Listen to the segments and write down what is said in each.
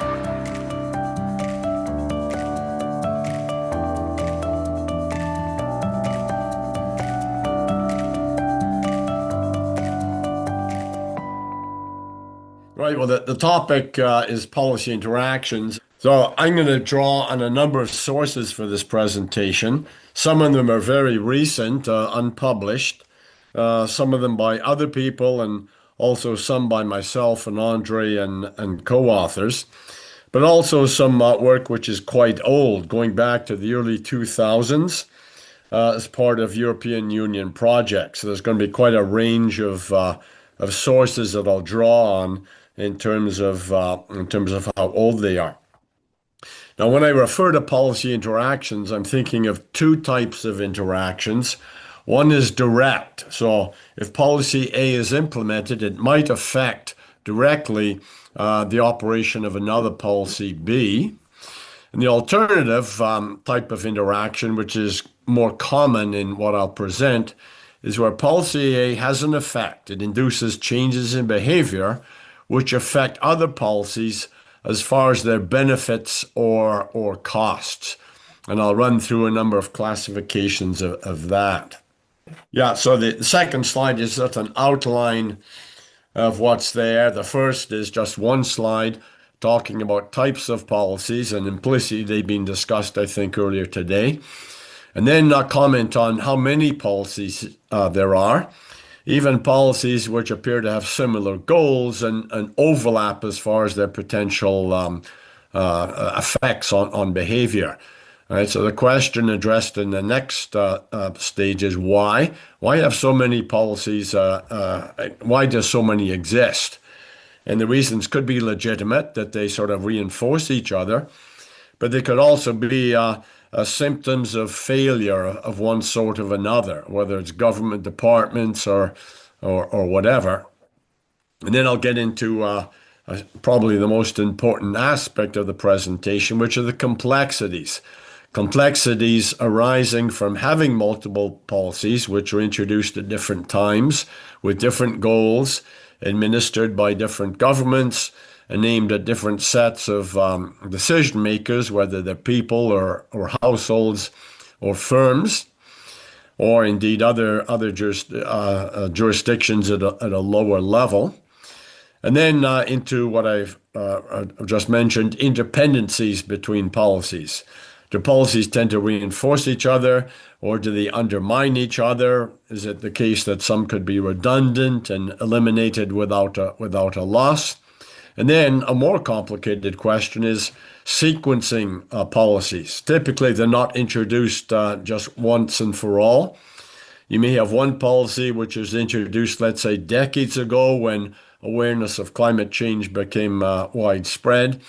Right. Well, the topic is policy interactions. So I'm going to draw on a number of sources for this presentation. Some of them are very recent, unpublished. Some of them by other people, and also some by myself and Andre and co-authors. But also some work which is quite old, going back to the early 2000s as part of European Union projects. So there's going to be quite a range of sources that I'll draw on in terms of how old they are. Now, when I refer to policy interactions, I'm thinking of two types of interactions. One is direct. So if policy A is implemented, it might affect directly the operation of another policy B. And the alternative type of interaction, which is more common in what I'll present, is where policy A has an effect. It induces changes in behavior which affect other policies as far as their benefits or costs. And I'll run through a number of classifications of that. Yeah, so the second slide is just an outline of what's there. The first is just one slide talking about types of policies, and implicitly they've been discussed, I think, earlier today. And then a comment on how many policies there are, even policies which appear to have similar goals and overlap as far as their potential effects on behavior. All right, so the question addressed in the next stage is why? Why have so many policies? Why do so many exist? And the reasons could be legitimate, that they sort of reinforce each other, but they could also be symptoms of failure of one sort or another, whether it's government departments or whatever. And then I'll get into probably the most important aspect of the presentation, which are the complexities. Complexities arising from having multiple policies, which are introduced at different times with different goals, administered by different governments, and aimed at different sets of decision makers, whether they're people or households or firms, or indeed other jurisdictions at a lower level. And then into what I've just mentioned, interdependencies between policies. Do policies tend to reinforce each other, or do they undermine each other? Is it the case that some could be redundant and eliminated without a loss? And then a more complicated question is sequencing policies. Typically, they're not introduced just once and for all. You may have one policy which was introduced, let's say, decades ago when awareness of climate change became widespread,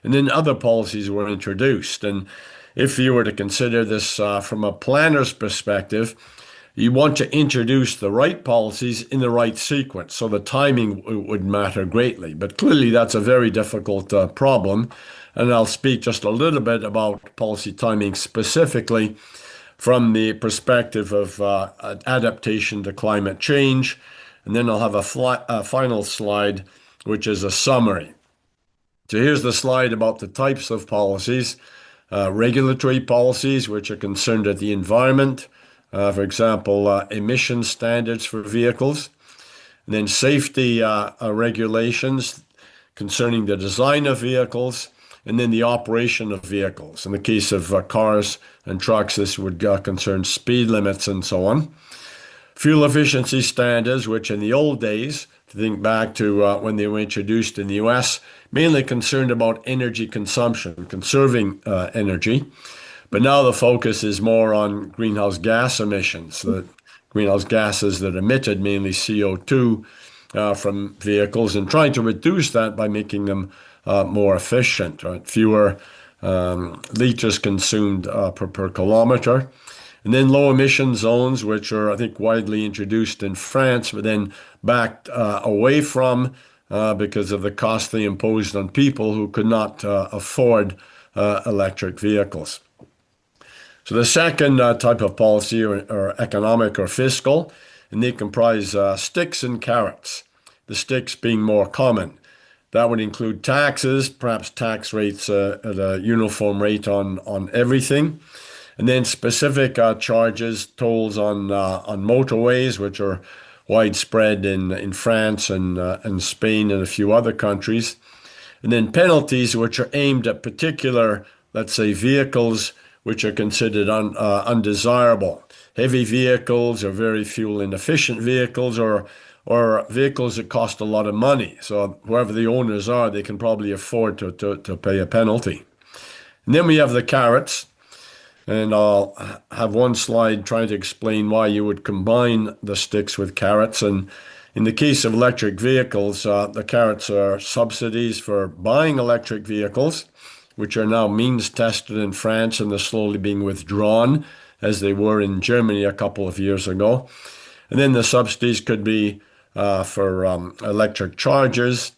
and then other policies were introduced. And if you were to consider this from a planner's perspective, you want to introduce the right policies in the right sequence, so the timing would matter greatly. But clearly that's a very difficult problem, and I'll speak just a little bit about policy timing specifically from the perspective of adaptation to climate change, and then I'll have a final slide, which is a summary. So here's the slide about the types of policies. Regulatory policies, which are concerned with the environment, for example, emission standards for vehicles, and then safety regulations concerning the design of vehicles, and then the operation of vehicles. In the case of cars and trucks, this would concern speed limits and so on. Fuel efficiency standards, which in the old days, to think back to when they were introduced in the US, mainly concerned about energy consumption, conserving energy. But now the focus is more on greenhouse gas emissions, the greenhouse gases that are emitted, mainly CO2 from vehicles, and trying to reduce that by making them more efficient, right? Fewer liters consumed per kilometer. And then low emission zones, which are, I think, widely introduced in France, but then backed away from because of the cost they imposed on people who could not afford electric vehicles. So the second type of policy are economic or fiscal, and they comprise sticks and carrots, the sticks being more common. That would include taxes, perhaps tax rates at a uniform rate on everything. And then specific charges, tolls on motorways, which are widespread in France and Spain and a few other countries. And then penalties, which are aimed at particular, let's say, vehicles which are considered undesirable. Heavy vehicles or very fuel inefficient vehicles or vehicles that cost a lot of money. So whoever the owners are, they can probably afford to pay a penalty. And then we have the carrots. And I'll have one slide trying to explain why you would combine the sticks with carrots. And in the case of electric vehicles, the carrots are subsidies for buying electric vehicles, which are now means tested in France and they're slowly being withdrawn as they were in Germany a couple of years ago. And then the subsidies could be for electric chargers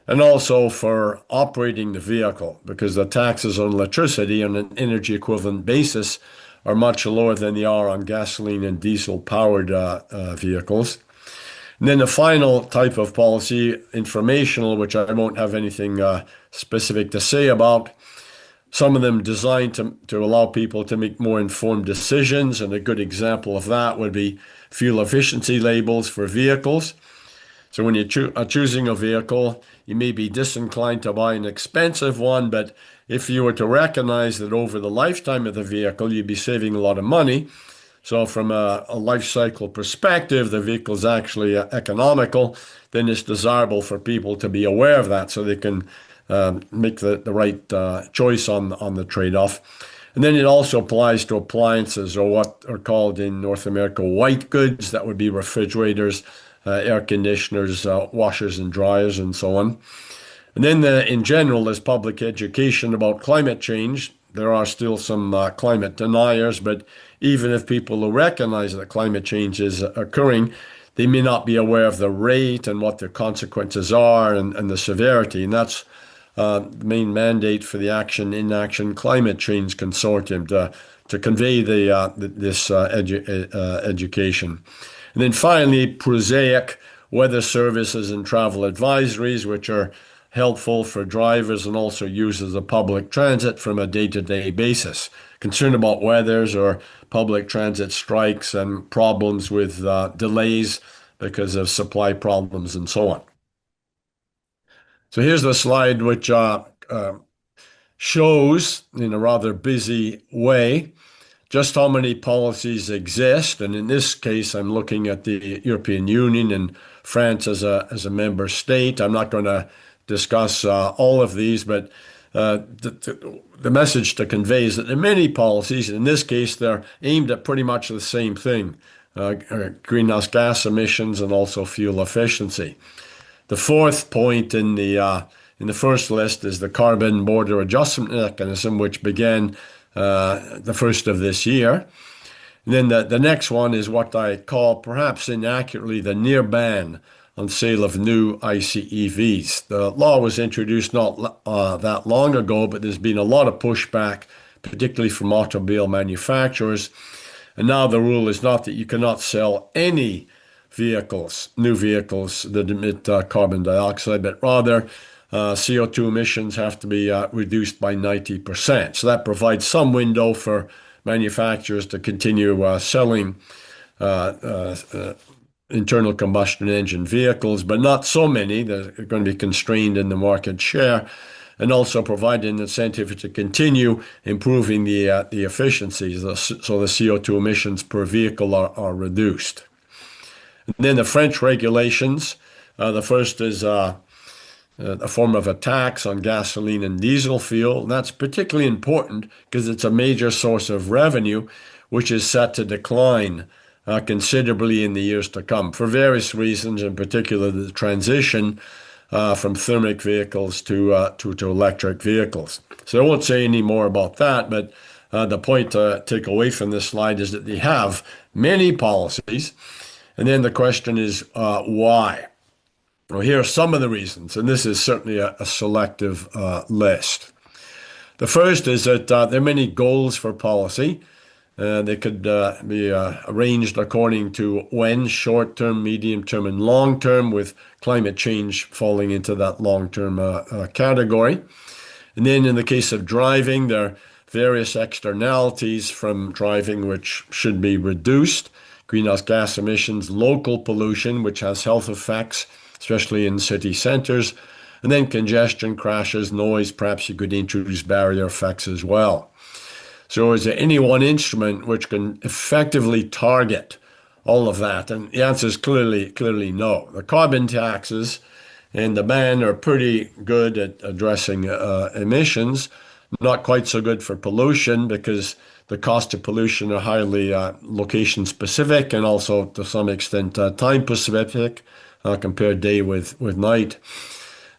and also for operating the vehicle because the taxes on electricity on an energy equivalent basis are much lower than they are on gasoline and diesel powered vehicles. And then the final type of policy, informational, which I won't have anything specific to say about. Some of them designed to allow people to make more informed decisions. And a good example of that would be fuel efficiency labels for vehicles. So when you are choosing a vehicle, you may be disinclined to buy an expensive one, but if you were to recognize that over the lifetime of the vehicle, you'd be saving a lot of money. So from a life cycle perspective, the vehicle is actually economical, then it's desirable for people to be aware of that so they can make the right choice on the trade-off. And then it also applies to appliances or what are called in North America white goods. That would be refrigerators, air conditioners, washers and dryers, and so on. And then in general, there's public education about climate change. There are still some climate deniers, but even if people who recognize that climate change is occurring, they may not be aware of the rate and what the consequences are and the severity. And that's the main mandate for the Action in Action Climate Change Consortium to convey this education. And then finally, prosaic weather services and travel advisories, which are helpful for drivers and also users of public transit from a day-to-day basis. Concerned about weathers or public transit strikes and problems with delays because of supply problems and so on. So here's the slide which shows in a rather busy way just how many policies exist. And in this case, I'm looking at the European Union and France as a member state. I'm not going to discuss all of these, but the message to convey is that there are many policies. In this case, they're aimed at pretty much the same thing, greenhouse gas emissions and also fuel efficiency. The fourth point in the first list is the carbon border adjustment mechanism, which began the first of this year. And then the next one is what I call, perhaps inaccurately, the near ban on sale of new ICEVs. The law was introduced not that long ago, but there's been a lot of pushback, particularly from automobile manufacturers. And now the rule is not that you cannot sell any vehicles, new vehicles that emit carbon dioxide, but rather CO2 emissions have to be reduced by 90%. So that provides some window for manufacturers to continue selling internal combustion engine vehicles, but not so many. They're going to be constrained in the market share, and also provide an incentive to continue improving the efficiencies, so the CO2 emissions per vehicle are reduced. And then the French regulations. The first is a form of a tax on gasoline and diesel fuel. And that's particularly important because it's a major source of revenue, which is set to decline considerably in the years to come for various reasons, in particular the transition from thermic vehicles to electric vehicles. So I won't say any more about that, but the point to take away from this slide is that they have many policies. And then the question is why? Well, here are some of the reasons, and this is certainly a selective list. The first is that there are many goals for policy, They could be arranged according to when, short term, medium term, and long term, with climate change falling into that long term category. And then in the case of driving, there are various externalities from driving which should be reduced: greenhouse gas emissions, local pollution, which has health effects, especially in city centers, and then congestion, crashes, noise. Perhaps you could introduce barrier effects as well. So is there any one instrument which can effectively target all of that? And the answer is clearly no. The carbon taxes and the ban are pretty good at addressing emissions, not quite so good for pollution because the cost of pollution are highly location specific and also to some extent time specific, compared day with night.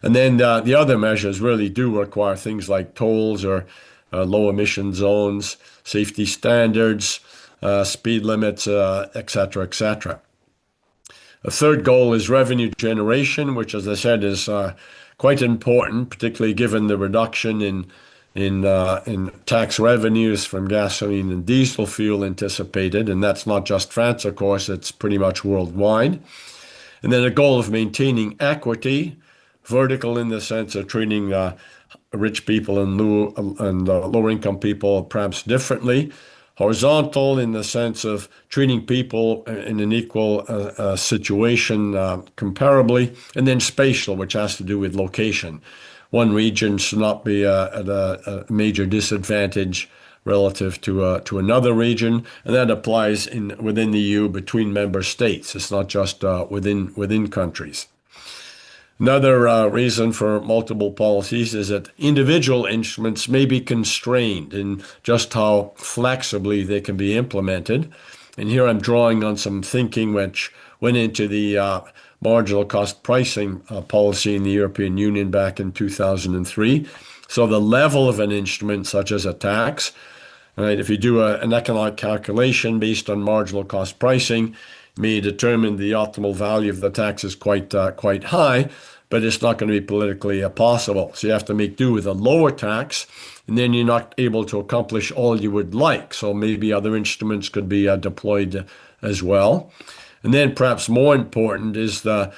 And then the other measures really do require things like tolls or low emission zones, safety standards, speed limits, et cetera, et cetera. A third goal is revenue generation, which, as I said, is quite important, particularly given the reduction in tax revenues from gasoline and diesel fuel anticipated. And that's not just France, of course, it's pretty much worldwide. And then a goal of maintaining equity, vertical in the sense of treating rich people and lower income people perhaps differently, horizontal in the sense of treating people in an equal situation comparably, and then spatial, which has to do with location. One region should not be at a major disadvantage relative to another region, and that applies within the EU between member states. It's not just within countries. Another reason for multiple policies is that individual instruments may be constrained in just how flexibly they can be implemented. And here I'm drawing on some thinking which went into the marginal cost pricing policy in the European Union back in 2003. So the level of an instrument, such as a tax, right, if you do an economic calculation based on marginal cost pricing, may determine the optimal value of the tax is quite high, but it's not going to be politically possible. So you have to make do with a lower tax, and then you're not able to accomplish all you would like. So maybe other instruments could be deployed as well. And then perhaps more important is the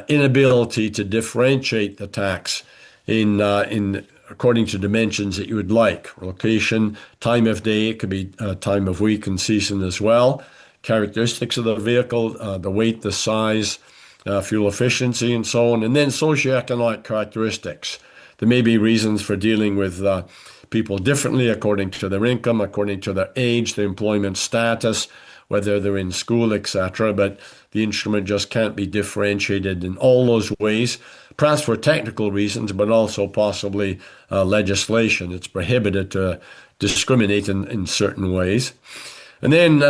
inability to differentiate the tax in according to dimensions that you would like. Location, time of day, it could be time of week and season as well. Characteristics of the vehicle, the weight, the size, fuel efficiency, and so on. And then socioeconomic characteristics. There may be reasons for dealing with people differently according to their income, according to their age, their employment status, whether they're in school, etc. But the instrument just can't be differentiated in all those ways, perhaps for technical reasons, but also possibly legislation. It's prohibited to discriminate in certain ways. And then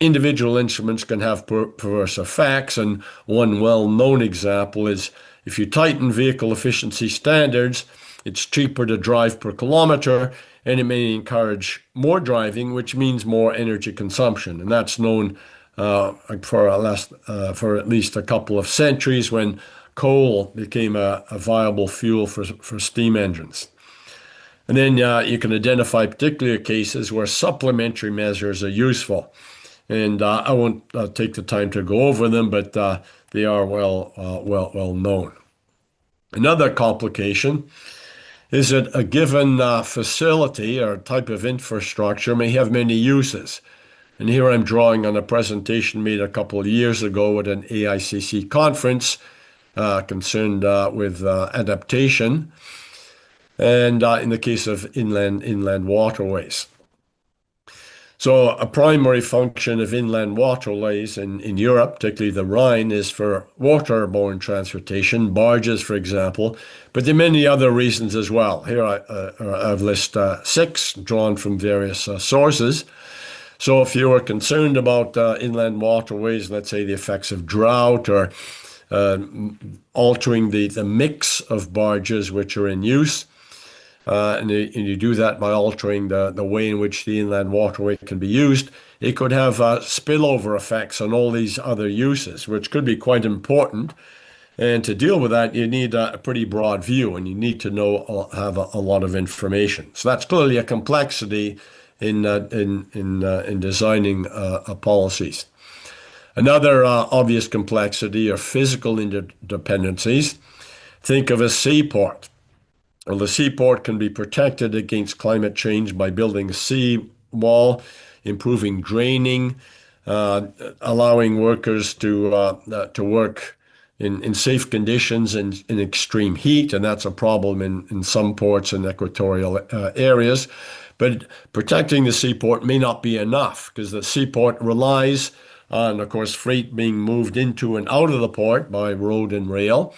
individual instruments can have perverse effects, and one well-known example is if you tighten vehicle efficiency standards, it's cheaper to drive per kilometer, and it may encourage more driving, which means more energy consumption. And that's known for at least a couple of centuries when coal became a viable fuel for steam engines. And then you can identify particular cases where supplementary measures are useful. And I won't take the time to go over them, but they are well known. Another complication is that a given facility or type of infrastructure may have many uses. And here I'm drawing on a presentation made a couple of years ago at an AICC conference concerned with adaptation, and in the case of inland waterways. So a primary function of inland waterways in Europe, particularly the Rhine, is for waterborne transportation, barges, for example, but there are many other reasons as well. Here I've listed 6 drawn from various sources. So if you were concerned about inland waterways, let's say the effects of drought or altering the mix of barges which are in use, and you do that by altering the way in which the inland waterway can be used, it could have spillover effects on all these other uses, which could be quite important. And to deal with that, you need a pretty broad view, and you need to have a lot of information. So that's clearly a complexity in designing policies. Another obvious complexity are physical interdependencies. Think of a seaport. Well, the seaport can be protected against climate change by building a sea wall, improving draining, uh, allowing workers to work in safe conditions in extreme heat, and that's a problem in some ports and equatorial areas. But protecting the seaport may not be enough because the seaport relies on, of course, freight being moved into and out of the port by road and rail.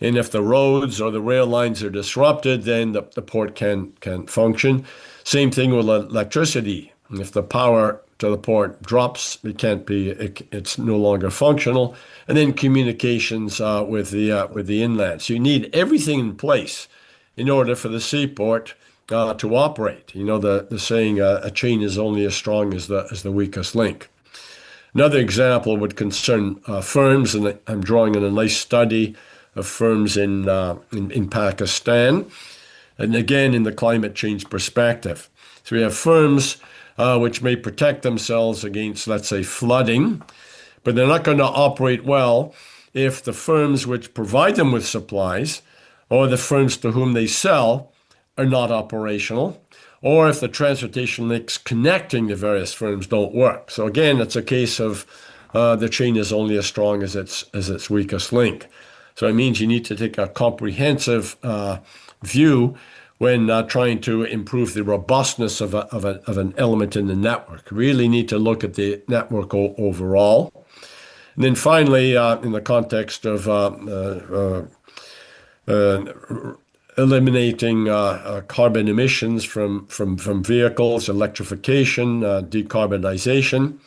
And if the roads or the rail lines are disrupted, then the port can't function. Same thing with electricity. If the power to the port drops, it's no longer functional. And then communications with the inland. So you need everything in place in order for the seaport to operate. You know the saying, a chain is only as strong as the weakest link. Another example would concern firms, and I'm drawing on a nice study of firms in Pakistan, and again in the climate change perspective. So we have firms which may protect themselves against, let's say, flooding, but they're not going to operate well if the firms which provide them with supplies or the firms to whom they sell are not operational, or if the transportation links connecting the various firms don't work. So again, it's a case of the chain is only as strong as its weakest link. So it means you need to take a comprehensive view when trying to improve the robustness of an element in the network. Really need to look at the network overall. And then finally, in the context of eliminating carbon emissions from vehicles, electrification, decarbonization.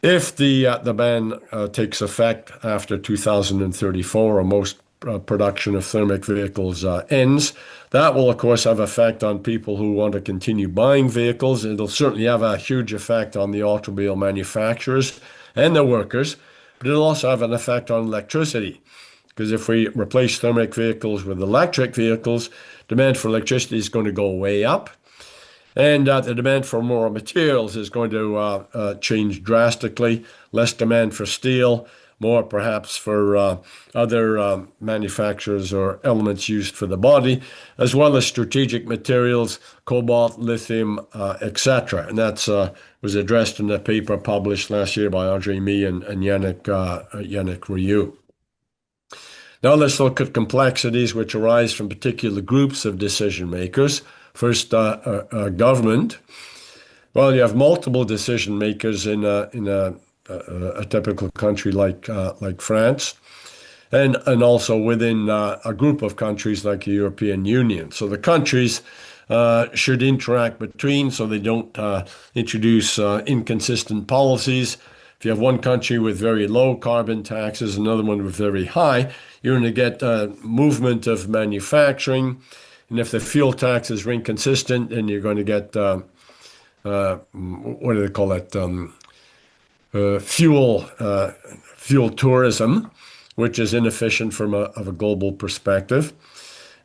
If the ban takes effect after 2034, or most production of thermic vehicles ends, that will, of course, have effect on people who want to continue buying vehicles. It'll certainly have a huge effect on the automobile manufacturers and the workers, but it'll also have an effect on electricity. Because if we replace thermic vehicles with electric vehicles, demand for electricity is going to go way up. And the demand for more materials is going to change drastically. Less demand for steel, more perhaps for other manufacturers or elements used for the body, as well as strategic materials, cobalt, lithium, etc. And that was addressed in a paper published last year by Audrey Me and Yannick Ryu. Now let's look at complexities which arise from particular groups of decision makers. First, government. Well, you have multiple decision makers in a typical country like France, and also within a group of countries like the European Union. So the countries should interact between, so they don't introduce inconsistent policies. If you have one country with very low carbon taxes, another one with very high, you're going to get movement of manufacturing. And if the fuel taxes are inconsistent, then you're going to get, what do they call it? Fuel tourism, which is inefficient from a global perspective.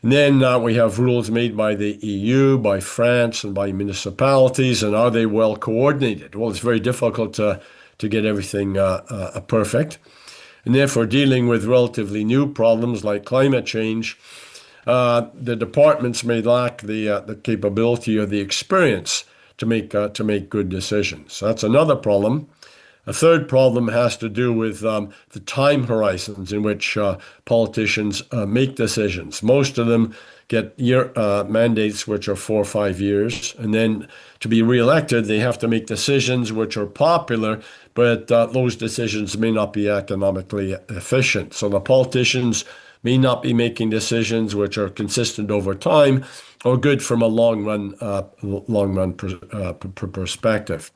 And then we have rules made by the EU, by France, and by municipalities. And are they well coordinated? Well, it's very difficult to get everything perfect. And therefore, dealing with relatively new problems like climate change, the departments may lack the capability or the experience to make good decisions. That's another problem. A third problem has to do with the time horizons in which politicians make decisions. Most of them get mandates which are 4 or 5 years, and then to be reelected, they have to make decisions which are popular, but those decisions may not be economically efficient. So the politicians may not be making decisions which are consistent over time or good from a long run perspective.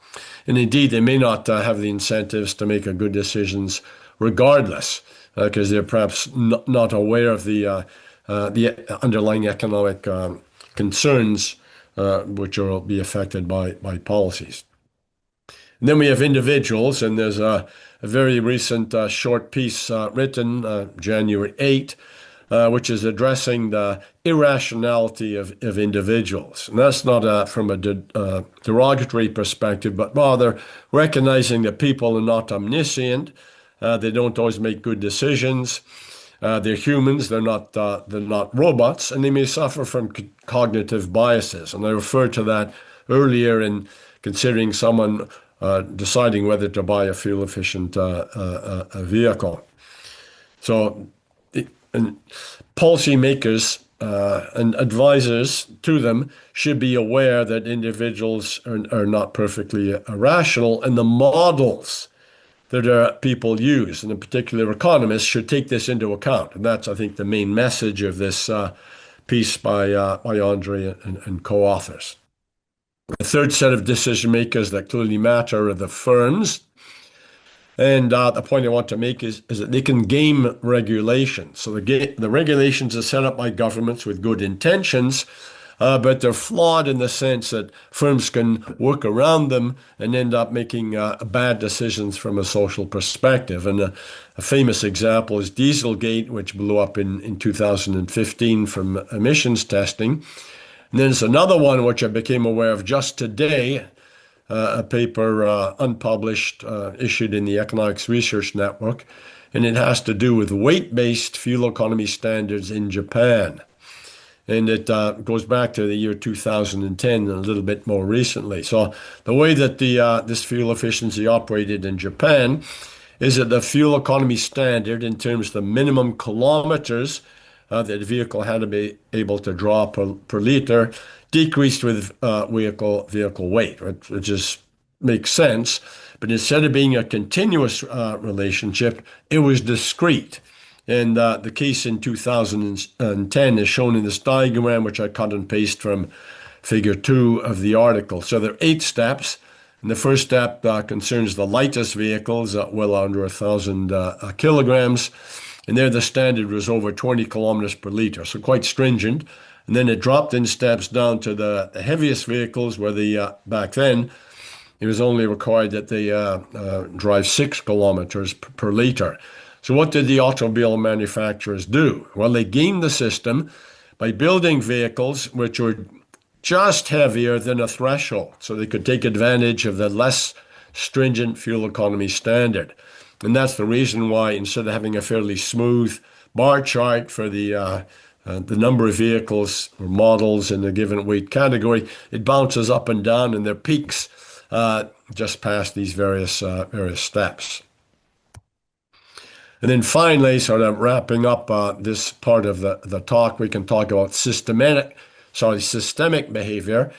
And indeed, they may not have the incentives to make good decisions regardless, because they're perhaps not aware of the underlying economic concerns which will be affected by policies. And then we have individuals, and there's a very recent short piece written January 8, which is addressing the irrationality of individuals. And that's not from a derogatory perspective, but rather recognizing that people are not omniscient. They don't always make good decisions. They're humans. They're not robots, and they may suffer from cognitive biases. And I referred to that earlier in considering someone deciding whether to buy a fuel-efficient vehicle. So, and policymakers and advisors to them should be aware that individuals are not perfectly irrational, and the models that people use, and in particular economists, should take this into account. And that's, I think, the main message of this piece by Andre and co-authors. The third set of decision makers that clearly matter are the firms. And the point I want to make is that they can game regulations. So the regulations are set up by governments with good intentions, but they're flawed in the sense that firms can work around them and end up making bad decisions from a social perspective. And a famous example is Dieselgate, which blew up in 2015 from emissions testing. And then there's another one which I became aware of just today, a paper unpublished issued in the Economics Research Network, and it has to do with weight-based fuel economy standards in Japan. And it goes back to the year 2010 and a little bit more recently. So the way that this fuel efficiency operated in Japan is that the fuel economy standard in terms of the minimum kilometers that a vehicle had to be able to draw per liter decreased with vehicle weight, which just makes sense. But instead of being a continuous relationship, it was discrete. And the case in 2010 is shown in this diagram, which I cut and paste from figure 2 of the article. So there are 8 steps. And the first step concerns the lightest vehicles, well under 1,000 kilograms. And there the standard was over 20 kilometers per liter, so quite stringent. And then it dropped in steps down to the heaviest vehicles, where back then it was only required that they drive 6 kilometers per liter. So what did the automobile manufacturers do? Well, they gamed the system by building vehicles which were just heavier than a threshold, so they could take advantage of the less stringent fuel economy standard. And that's the reason why, instead of having a fairly smooth bar chart for the number of vehicles or models in a given weight category, it bounces up and down, and there are peaks just past these various steps. And then finally, sort of wrapping up this part of the talk, we can talk about systemic behavior,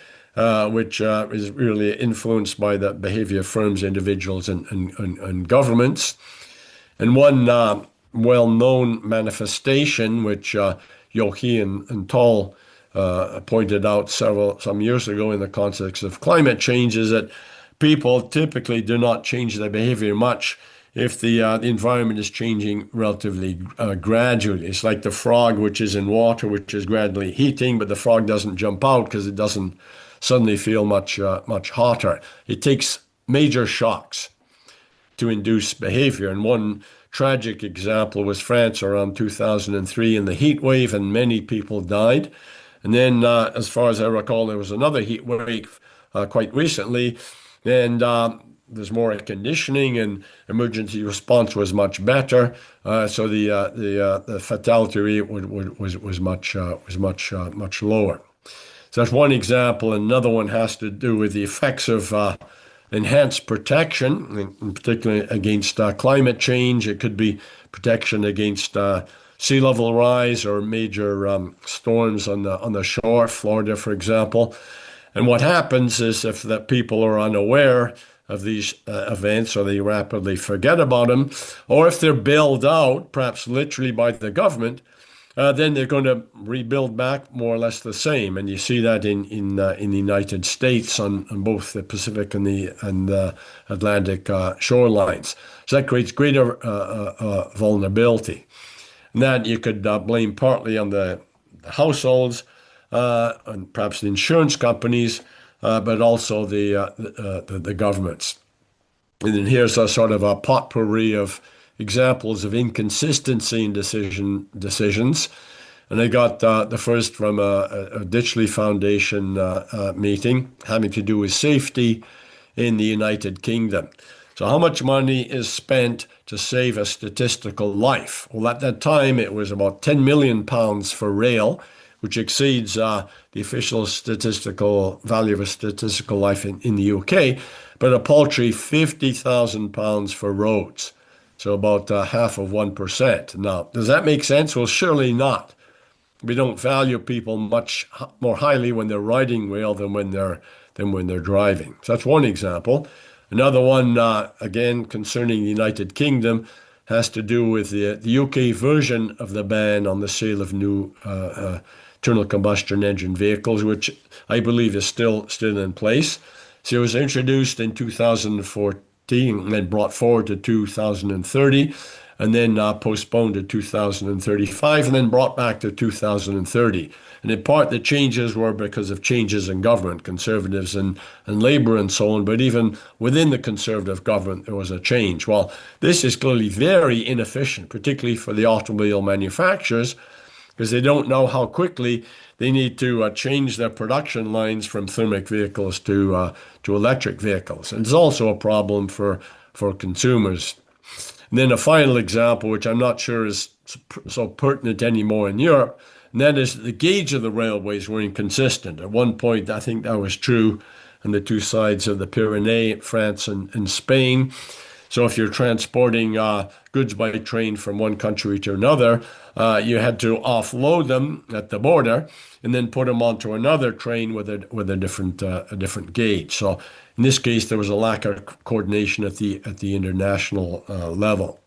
which is really influenced by the behavior of firms, individuals, and governments. And one well-known manifestation, which Yohe and Toll pointed out some years ago in the context of climate change, is that people typically do not change their behavior much if the environment is changing relatively gradually. It's like the frog which is in water, which is gradually heating, but the frog doesn't jump out because it doesn't suddenly feel much hotter. It takes major shocks to induce behavior. And one tragic example was France around 2003 in the heat wave, and many people died. And then, as far as I recall, there was another heat wave quite recently, and there's more air conditioning, and emergency response was much better. So the fatality rate was much lower. So that's one example. Another one has to do with the effects of enhanced protection, in particular against climate change. It could be protection against sea level rise or major storms on the shore, Florida, for example. And what happens is, if the people are unaware of these events, or they rapidly forget about them, or if they're bailed out, perhaps literally by the government, then they're going to rebuild back more or less the same. And you see that in the United States on both the Pacific and the Atlantic shorelines. So that creates greater vulnerability. And that you could blame partly on the households, and perhaps the insurance companies, but also the governments. And then here's a sort of a potpourri of examples of inconsistency in decisions. And I got the first from a Ditchley Foundation meeting having to do with safety in the United Kingdom. So how much money is spent to save a statistical life? Well, at that time, it was about £10 million for rail, which exceeds the official statistical value of a statistical life in the UK, but a paltry £50,000 for roads. So about half of 1%. Now, does that make sense? Well, surely not. We don't value people much more highly when they're riding rail than when they're driving. So that's one example. Another one, again, concerning the United Kingdom, has to do with the UK version of the ban on the sale of new internal combustion engine vehicles, which I believe is still in place. So it was introduced in 2014 and then brought forward to 2030, and then postponed to 2035, and then brought back to 2030. And in part, the changes were because of changes in government, Conservatives and Labour and so on. But even within the Conservative government, there was a change. Well, this is clearly very inefficient, particularly for the automobile manufacturers, because they don't know how quickly they need to change their production lines from thermic vehicles to electric vehicles. And it's also a problem for consumers. And then a final example, which I'm not sure is so pertinent anymore in Europe, and that is the gauge of the railways were inconsistent. At one point, I think that was true on the two sides of the Pyrenees, France and Spain. So if you're transporting goods by train from one country to another, you had to offload them at the border and then put them onto another train with a different gauge. So in this case, there was a lack of coordination at the international level.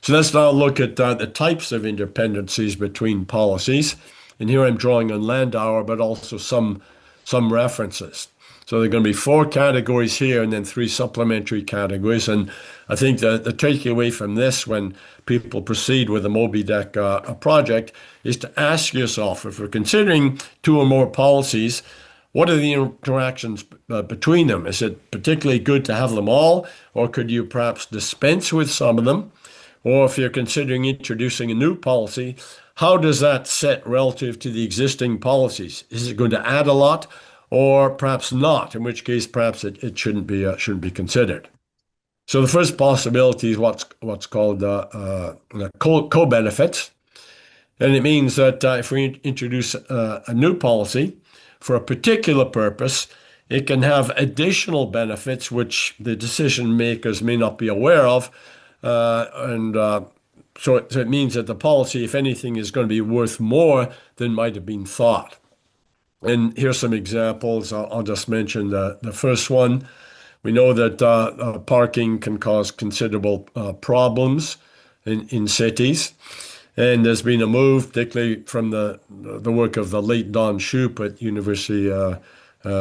So let's now look at the types of interdependencies between policies. And here I'm drawing on Landauer, but also some references. So there are going to be 4 categories here and then 3 supplementary categories. And I think that the takeaway from this when people proceed with a Moby Dick project is to ask yourself, if we're considering 2 or more policies, what are the interactions between them? Is it particularly good to have them all, or could you perhaps dispense with some of them? Or if you're considering introducing a new policy, how does that set relative to the existing policies? Is it going to add a lot, or perhaps not? In which case, perhaps it shouldn't be considered. So the first possibility is what's called co-benefits, and it means that if we introduce a new policy for a particular purpose, it can have additional benefits which the decision makers may not be aware of. So it means that the policy, if anything, is going to be worth more than might have been thought. And here's some examples. I'll just mention the first one. We know that parking can cause considerable problems in cities. And there's been a move, particularly from the work of the late Don Shoup at University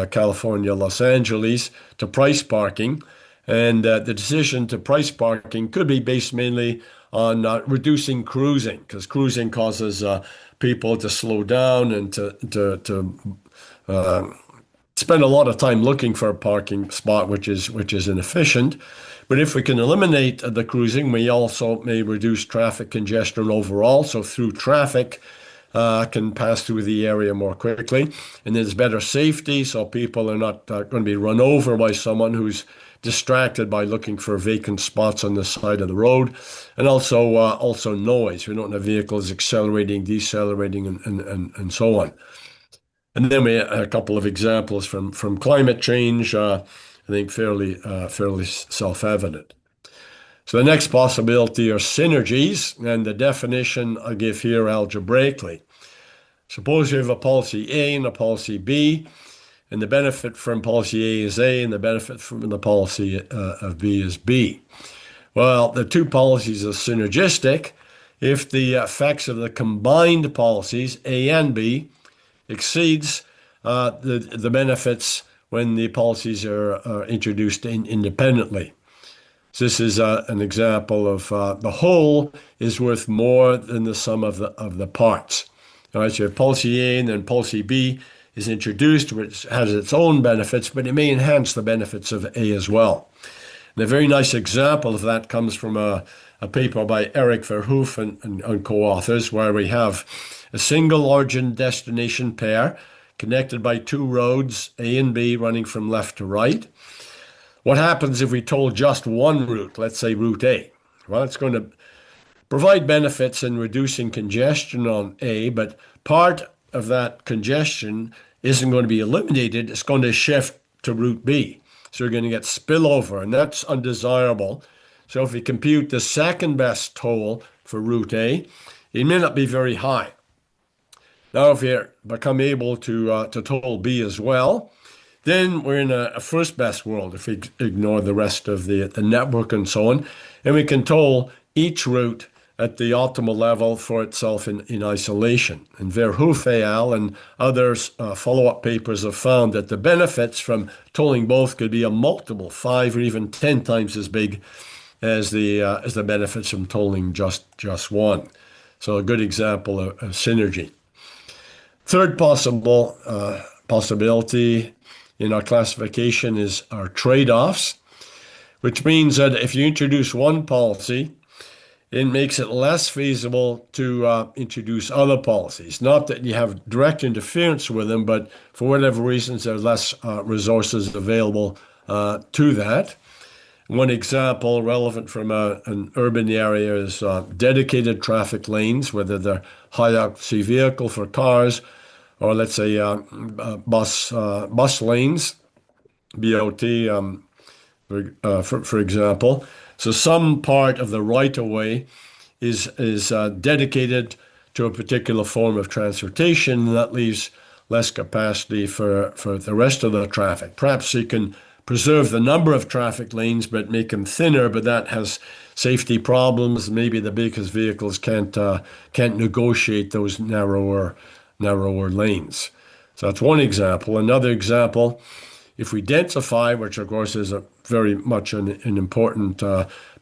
California, Los Angeles, to price parking. And the decision to price parking could be based mainly on reducing cruising, because cruising causes people to slow down and to spend a lot of time looking for a parking spot, which is inefficient. But if we can eliminate the cruising, we also may reduce traffic congestion overall. So through traffic can pass through the area more quickly. And there's better safety, so people are not going to be run over by someone who's distracted by looking for vacant spots on the side of the road. And also noise. We don't have vehicles accelerating, decelerating, and so on. And then we have a couple of examples from climate change, I think fairly self-evident. So the next possibility are synergies, and the definition I give here algebraically. Suppose you have a policy A and a policy B, and the benefit from policy A is A, and the benefit from the policy of B is B. Well, the two policies are synergistic if the effects of the combined policies, A and B, exceeds the benefits when the policies are introduced independently. So this is an example of the whole is worth more than the sum of the parts. All right, so you have policy A and then policy B is introduced, which has its own benefits, but it may enhance the benefits of A as well. And a very nice example of that comes from a paper by Eric Verhoef and co-authors, where we have a single origin destination pair connected by two roads, A and B, running from left to right. What happens if we toll just one route, let's say route A? Well, it's going to provide benefits in reducing congestion on A, but part of that congestion isn't going to be eliminated. It's going to shift to route B. So you're going to get spillover, and that's undesirable. So if we compute the second best toll for route A, it may not be very high. Now, if you become able to toll B as well, then we're in a first best world if we ignore the rest of the network and so on. And we can toll each route at the optimal level for itself in isolation. And Verhoef et al. And others follow-up papers have found that the benefits from tolling both could be a multiple, 5 or even 10 times as big as the benefits from tolling just one. So a good example of synergy. Third possibility in our classification is our trade-offs, which means that if you introduce one policy, it makes it less feasible to introduce other policies. Not that you have direct interference with them, but for whatever reasons, there are less resources available to that. One example relevant from an urban area is dedicated traffic lanes, whether they're high-occupancy vehicle for cars, or let's say bus lanes, BOT, for example. So some part of the right-of-way is dedicated to a particular form of transportation, and that leaves less capacity for the rest of the traffic. Perhaps you can preserve the number of traffic lanes, but make them thinner, but that has safety problems. Maybe the biggest vehicles can't negotiate those narrower lanes. So that's one example. Another example, if we densify, which of course is a very much an important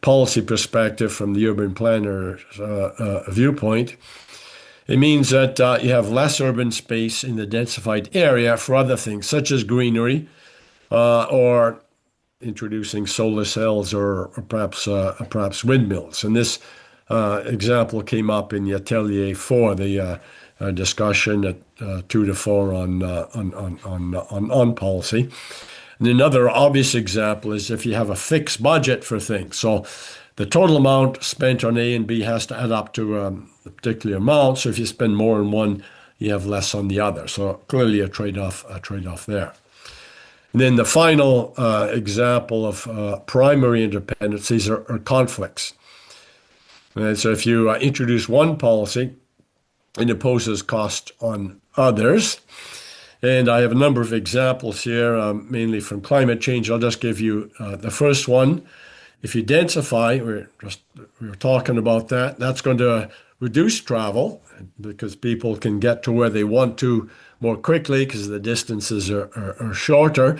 policy perspective from the urban planner's viewpoint, it means that you have less urban space in the densified area for other things, such as greenery, or introducing solar cells or perhaps windmills. And this example came up in the Atelier 4, the discussion at 2 to 4 on policy. And another obvious example is if you have a fixed budget for things. So the total amount spent on A and B has to add up to a particular amount. So if you spend more on one, you have less on the other. So clearly a trade-off there. And then the final example of primary interdependencies are conflicts. And so if you introduce one policy, it imposes cost on others. And I have a number of examples here, mainly from climate change. I'll just give you the first one. If you densify, we were talking about that, that's going to reduce travel because people can get to where they want to more quickly because the distances are shorter.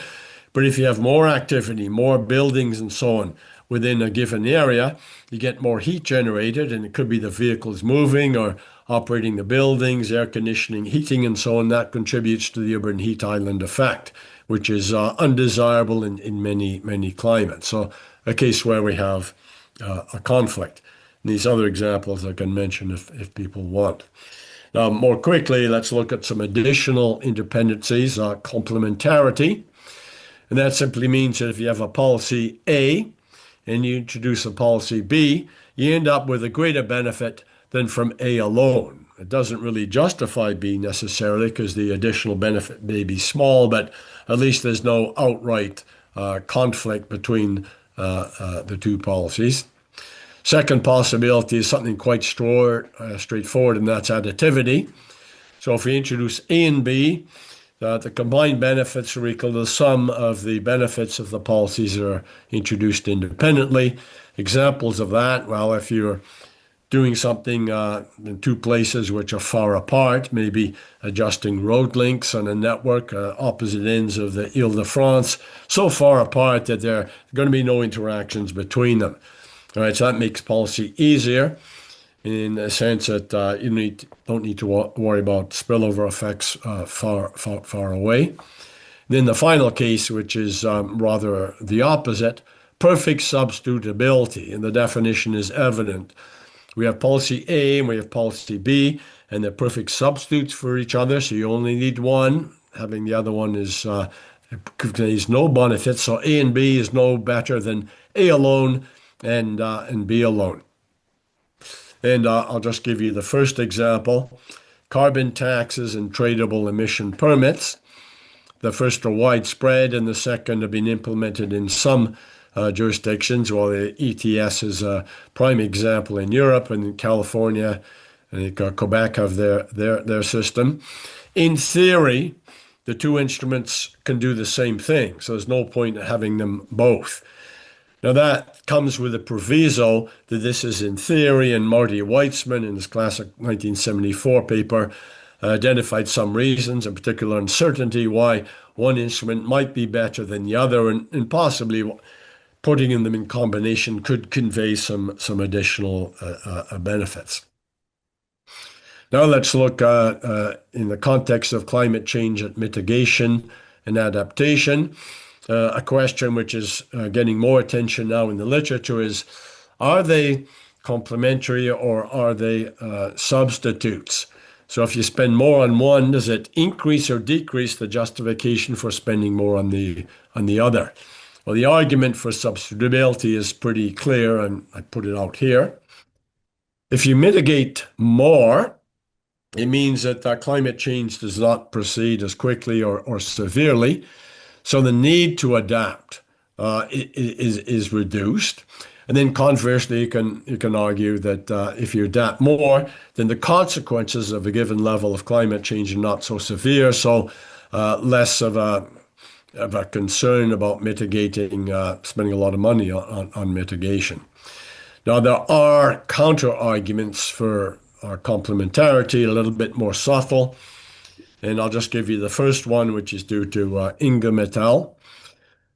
But if you have more activity, more buildings and so on within a given area, you get more heat generated, and it could be the vehicles moving or operating the buildings, air conditioning, heating, and so on. That contributes to the urban heat island effect, which is undesirable in many climates. So a case where we have a conflict. And these other examples I can mention if people want. Now, more quickly, let's look at some additional interdependencies, complementarity. And that simply means that if you have a policy A and you introduce a policy B, you end up with a greater benefit than from A alone. It doesn't really justify B necessarily because the additional benefit may be small, but at least there's no outright conflict between the two policies. Second possibility is something quite straightforward, and that's additivity. So if we introduce A and B, the combined benefits are equal to the sum of the benefits of the policies that are introduced independently. Examples of that, well, if you're doing something in two places which are far apart, maybe adjusting road links on a network, opposite ends of the Ile-de-France, so far apart that there are going to be no interactions between them. All right, so that makes policy easier in the sense that you don't need to worry about spillover effects far away. Then the final case, which is rather the opposite, perfect substitutability, and the definition is evident. We have policy A and we have policy B, and they're perfect substitutes for each other, so you only need one. Having the other one is conveys no benefit, so A and B is no better than A alone and B alone. And I'll just give you the first example. Carbon taxes and tradable emission permits. The first are widespread, and the second have been implemented in some jurisdictions, while the ETS is a prime example in Europe, and in California and Quebec have their system. In theory, the two instruments can do the same thing, so there's no point in having them both. Now that comes with a proviso that this is in theory, and Marty Weitzman in his classic 1974 paper identified some reasons, in particular uncertainty, why one instrument might be better than the other, and possibly putting them in combination could convey some additional benefits. Now let's look in the context of climate change at mitigation and adaptation. A question which is getting more attention now in the literature is, are they complementary or are they substitutes? So if you spend more on one, does it increase or decrease the justification for spending more on the other? Well, the argument for substitutability is pretty clear, and I put it out here. If you mitigate more, it means that climate change does not proceed as quickly or severely, so the need to adapt is reduced. And then conversely, you can argue that if you adapt more, then the consequences of a given level of climate change are not so severe, so less of a concern about mitigating, spending a lot of money on mitigation. Now, there are counter arguments for our complementarity, a little bit more subtle. And I'll just give you the first one, which is due to Inga et al.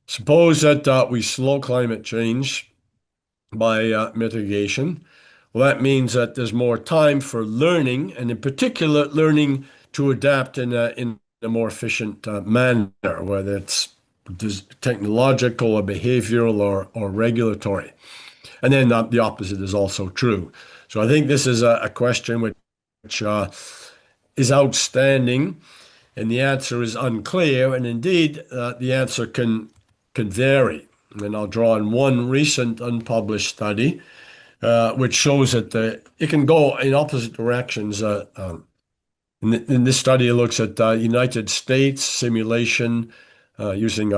Suppose that we slow climate change by mitigation. Well, that means that there's more time for learning, and in particular, learning to adapt in a more efficient manner, whether it's technological or behavioral or regulatory. And then the opposite is also true. So I think this is a question which is outstanding, and the answer is unclear. And indeed, the answer can vary. And I'll draw on one recent unpublished study, which shows that it can go in opposite directions. In this study, it looks at United States simulation using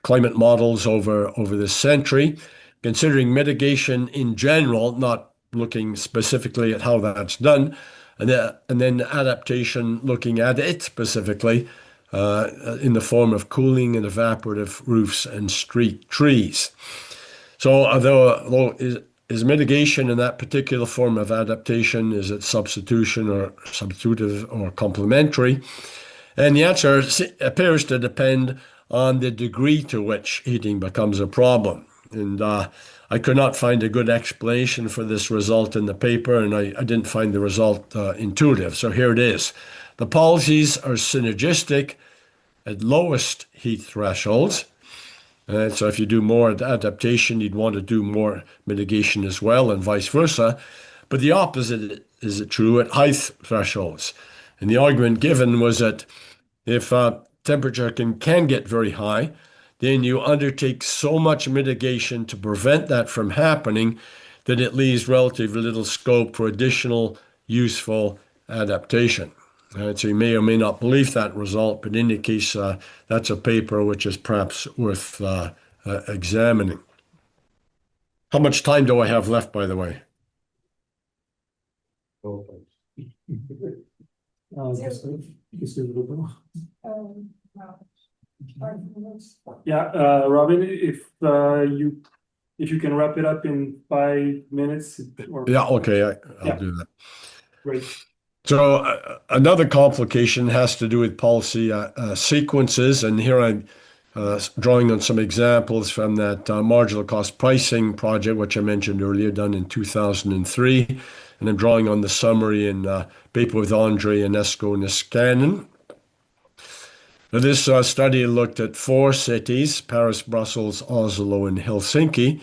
climate models over this century, considering mitigation in general, not looking specifically at how that's done, and then adaptation, looking at it specifically in the form of cooling and evaporative roofs and street trees. So although is mitigation in that particular form of adaptation, is it substitution or substitutive or complementary? And the answer appears to depend on the degree to which heating becomes a problem. And I could not find a good explanation for this result in the paper, and I didn't find the result intuitive. So here it is. The policies are synergistic at lowest heat thresholds. So if you do more adaptation, you'd want to do more mitigation as well, and vice versa. But the opposite is true at high thresholds. And the argument given was that if temperature can get very high, then you undertake so much mitigation to prevent that from happening that it leaves relatively little scope for additional useful adaptation. So you may or may not believe that result, but in any case, that's a paper which is perhaps worth examining. How much time do I have left, by the way? Yeah, Robin, if you can wrap it up in 5 minutes. Yeah, okay, I'll do that. Great. So another complication has to do with policy sequences, and here I'm drawing on some examples from that marginal cost pricing project, which I mentioned earlier, done in 2003, and I'm drawing on the summary in paper with Andre Ionesco Niskanen. Now, this study looked at four cities: Paris, Brussels, Oslo, and Helsinki.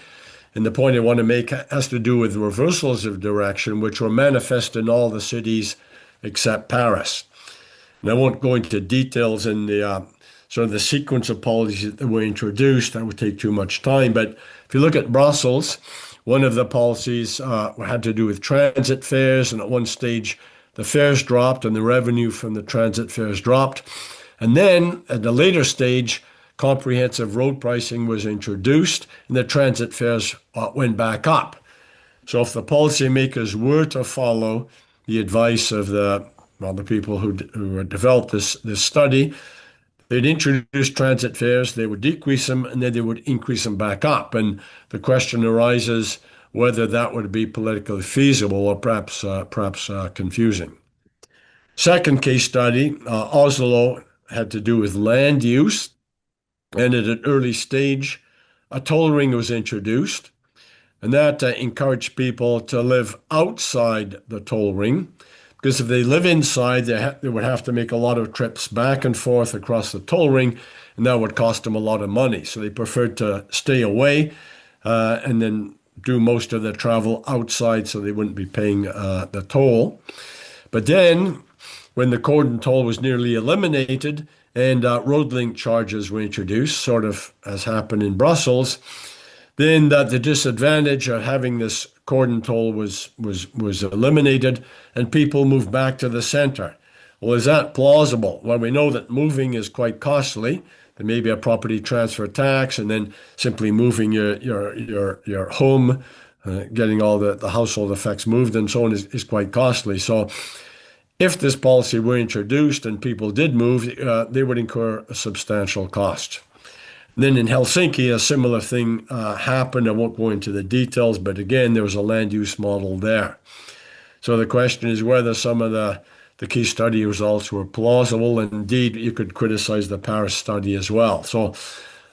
And the point I want to make has to do with reversals of direction, which were manifest in all the cities except Paris. And I won't go into details in the sort of the sequence of policies that were introduced. That would take too much time. But if you look at Brussels, one of the policies had to do with transit fares, and at one stage the fares dropped and the revenue from the transit fares dropped. And then at a later stage, comprehensive road pricing was introduced and the transit fares went back up. So if the policymakers were to follow the advice of the people who developed this study, they'd introduce transit fares, they would decrease them, and then they would increase them back up. And the question arises whether that would be politically feasible or perhaps confusing. Second case study, Oslo, had to do with land use, and at an early stage, a toll ring was introduced, and that encouraged people to live outside the toll ring. Because if they live inside, they would have to make a lot of trips back and forth across the toll ring, and that would cost them a lot of money. So they preferred to stay away and then do most of the travel outside so they wouldn't be paying the toll. But then, when the cordon toll was nearly eliminated and road link charges were introduced, sort of as happened in Brussels, then the disadvantage of having this cordon toll was eliminated and people moved back to the center. Well, is that plausible? Well, we know that moving is quite costly. There may be a property transfer tax, and then simply moving your home, getting all the household effects moved and so on is quite costly. So if this policy were introduced and people did move, they would incur a substantial cost. Then in Helsinki, a similar thing happened. I won't go into the details, but again, there was a land use model there. So the question is whether some of the key study results were plausible, and indeed you could criticize the Paris study as well. So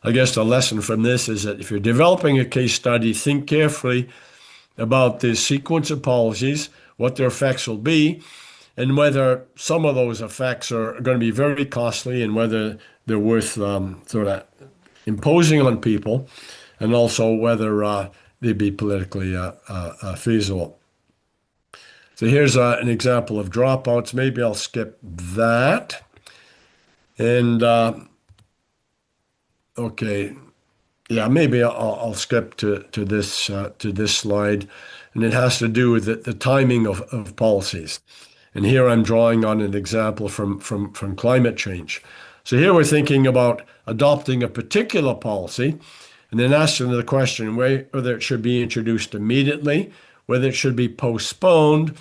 I guess the lesson from this is that if you're developing a case study, think carefully about the sequence of policies, what their effects will be, and whether some of those effects are going to be very costly and whether they're worth sort of imposing on people, and also whether they'd be politically feasible. So here's an example of dropouts. Maybe I'll skip that. And okay, yeah, maybe I'll skip to this slide, and it has to do with the timing of policies. And here I'm drawing on an example from climate change. So here we're thinking about adopting a particular policy and then asking the question whether it should be introduced immediately, whether it should be postponed,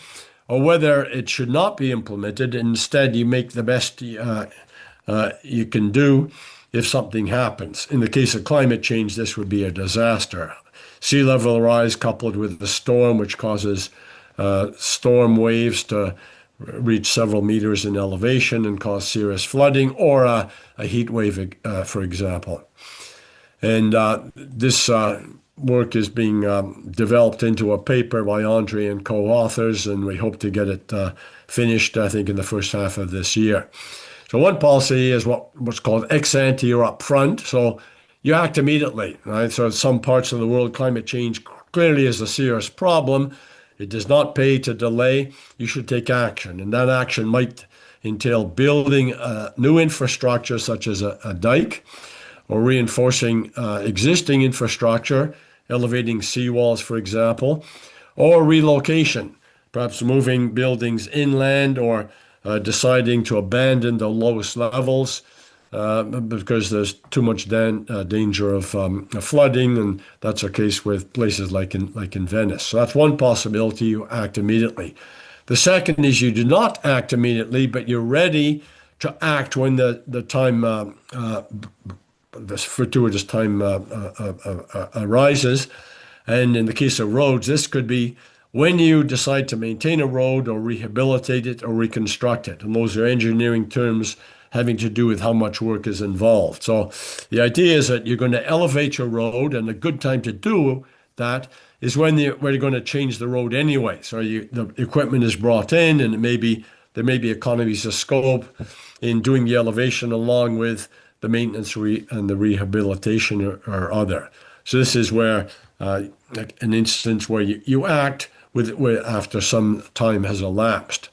or whether it should not be implemented. Instead, you make the best you can do if something happens. In the case of climate change, this would be a disaster. Sea level rise coupled with the storm, which causes storm waves to reach several meters in elevation and cause serious flooding, or a heat wave, for example. And this work is being developed into a paper by Andre and co-authors, and we hope to get it finished, I think, in the first half of this year. So one policy is what's called ex ante or upfront. So you act immediately, right? So in some parts of the world, climate change clearly is a serious problem. It does not pay to delay. You should take action. And that action might entail building new infrastructure, such as a dike, or reinforcing existing infrastructure, elevating seawalls, for example, or relocation, perhaps moving buildings inland or deciding to abandon the lowest levels because there's too much danger of flooding, and that's a case with places like in Venice. So that's one possibility: you act immediately. The second is you do not act immediately, but you're ready to act when the time, this fortuitous time arises. And in the case of roads, this could be when you decide to maintain a road or rehabilitate it or reconstruct it. And those are engineering terms having to do with how much work is involved. So the idea is that you're going to elevate your road, and a good time to do that is when you're going to change the road anyway. So the equipment is brought in, and it may be there may be economies of scope in doing the elevation along with the maintenance and the rehabilitation or other. So this is where an instance where you act after some time has elapsed.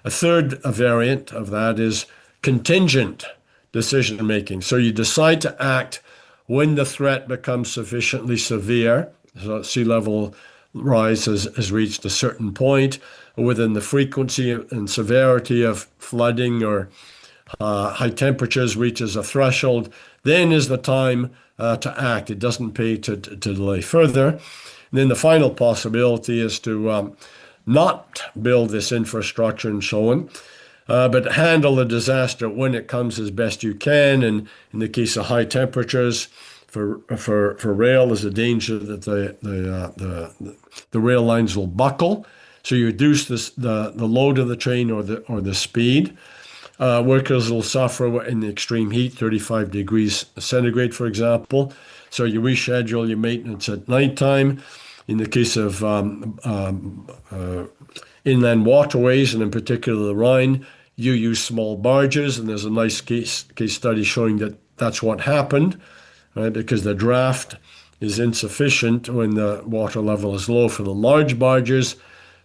A third variant of that is contingent decision making. So you decide to act when the threat becomes sufficiently severe, so sea level rise has reached a certain point, within the frequency and severity of flooding or high temperatures reaches a threshold, then is the time to act. It doesn't pay to delay further. And then the final possibility is to not build this infrastructure and so on, but handle the disaster when it comes as best you can. And in the case of high temperatures, for rail, there's a danger that the rail lines will buckle. So you reduce the load of the train or the speed. Workers will suffer in the extreme heat, 35 degrees centigrade, for example. So you reschedule your maintenance at nighttime. In the case of inland waterways, and in particular the Rhine, you use small barges, and there's a nice case study showing that that's what happened, right? Because the draft is insufficient when the water level is low for the large barges.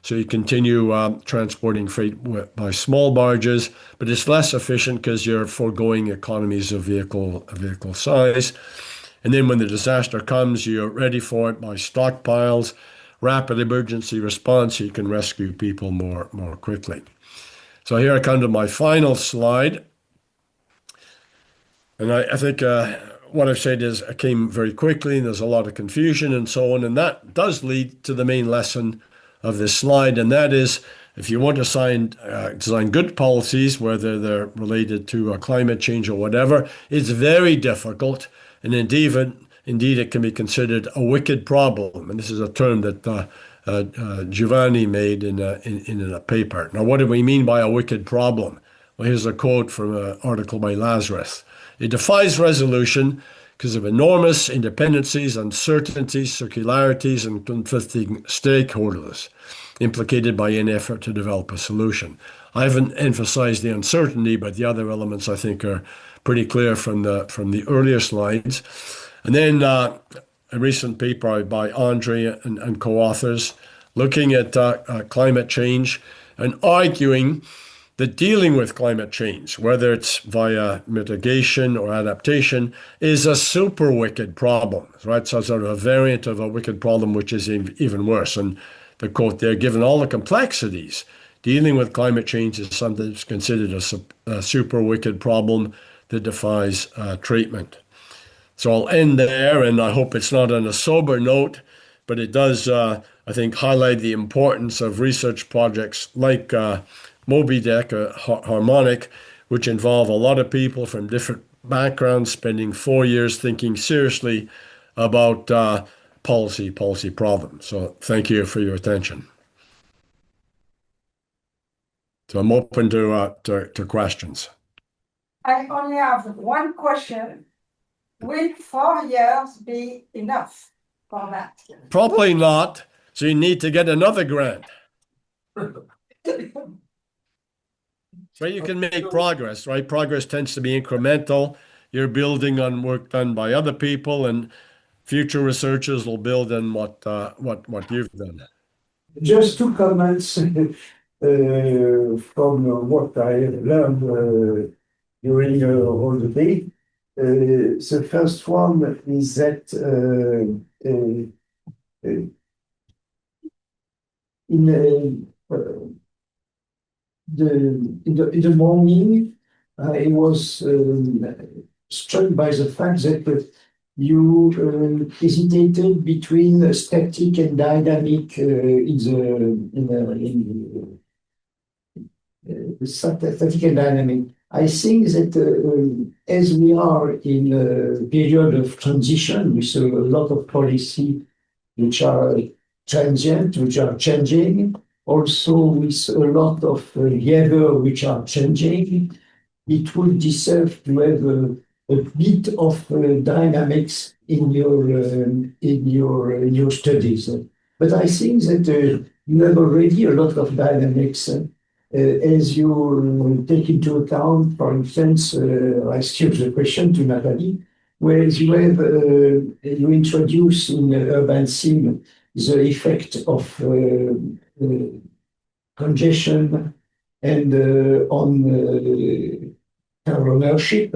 So you continue transporting freight by small barges, but it's less efficient because you're foregoing economies of vehicle size. And then when the disaster comes, you're ready for it by stockpiles, rapid emergency response, so you can rescue people more quickly. So here I come to my final slide. And I think what I've said is I came very quickly, and there's a lot of confusion and so on. And that does lead to the main lesson of this slide, and that is if you want to design good policies, whether they're related to climate change or whatever, it's very difficult, and indeed it can be considered a wicked problem. And this is a term that Giovanni made in a paper. Now, what do we mean by a wicked problem? Well, here's a quote from an article by Lazarus. It defies resolution because of enormous independencies, uncertainties, circularities, and conflicting stakeholders implicated by any effort to develop a solution. I haven't emphasized the uncertainty, but the other elements I think are pretty clear from the earlier slides. And then a recent paper by Andre and co-authors looking at climate change and arguing that dealing with climate change, whether it's via mitigation or adaptation, is a super wicked problem, right? So sort of a variant of a wicked problem, which is even worse. And the quote there, given all the complexities, dealing with climate change is sometimes considered a super wicked problem that defies treatment. So I'll end there, and I hope it's not on a sober note, but it does, I think, highlight the importance of research projects like Moby Dick, Harmonic, which involve a lot of people from different backgrounds spending 4 years thinking seriously about policy problems. So thank you for your attention. So I'm open to questions. I only have one question. Will 4 years be enough for that? Probably not. So you need to get another grant. So you can make progress, right? Progress tends to be incremental. You're building on work done by other people, and future researchers will build on what you've done. Just two comments from what I have learned during all the day. The first one is that in the morning, I was struck by the fact that you hesitated between static and dynamic static and dynamic. I think that as we are in a period of transition with a lot of policy which are transient, which are changing, also with a lot of behavior which are changing, it would deserve to have a bit of dynamics in your studies. But I think that you have already a lot of dynamics as you take into account, for instance, I skip the question to Nathalie, where you have you introduce in urban sim the effect of congestion and on car ownership.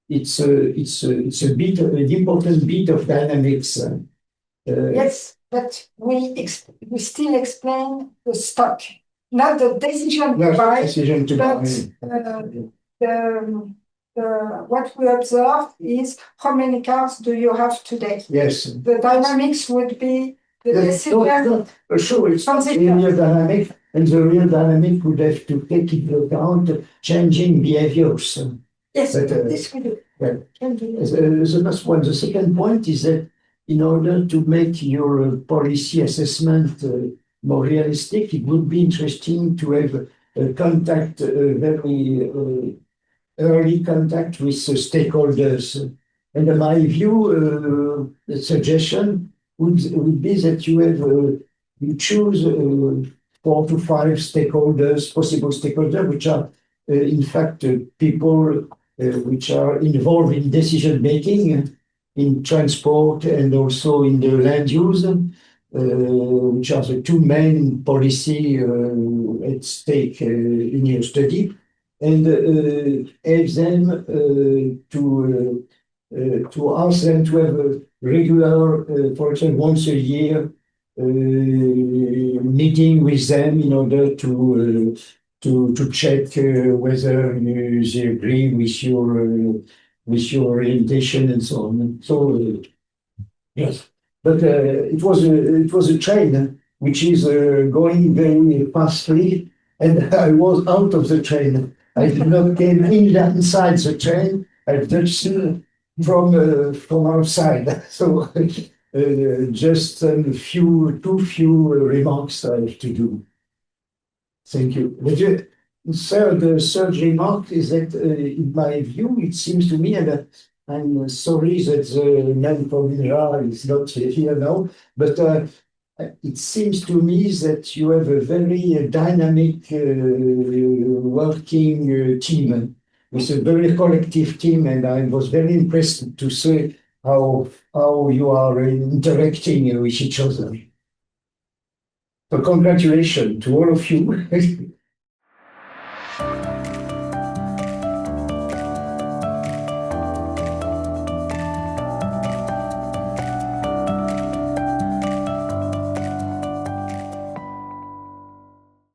It's a bit an important bit of dynamics. Yes, but we still explain the stock, not the decision to buy, Decision to but what we observe is how many cars do you have today? Yes. The dynamics would be the decision. Sure, it's not the real dynamic, and the real dynamic would have to take into account changing behaviors. Yes, But, this we do. Yeah. Can do. The first one. The second point is that in order to make your policy assessment more realistic, it would be interesting to have contact, very early contact with stakeholders. And in my view, the suggestion would be that you have you choose 4 to 5 stakeholders, possible stakeholders, which are in fact people which are involved in decision making in transport and also in the land use, which are the two main policy at stake in your study, and have them to ask them to have a regular, for example, once a year meeting with them in order to check whether they agree with your orientation and so on. So yes, but it was a train which is going very fastly, and I was out of the train. I did not came inside the train. I touched from outside. So just too few remarks I have to do. Thank you. The third remark is that, in my view, it seems to me, and I'm sorry that the man from INRA is not here now, but it seems to me that you have a very dynamic working team. It's a very collective team, and I was very impressed to see how you are interacting with each other. So congratulations to all of you.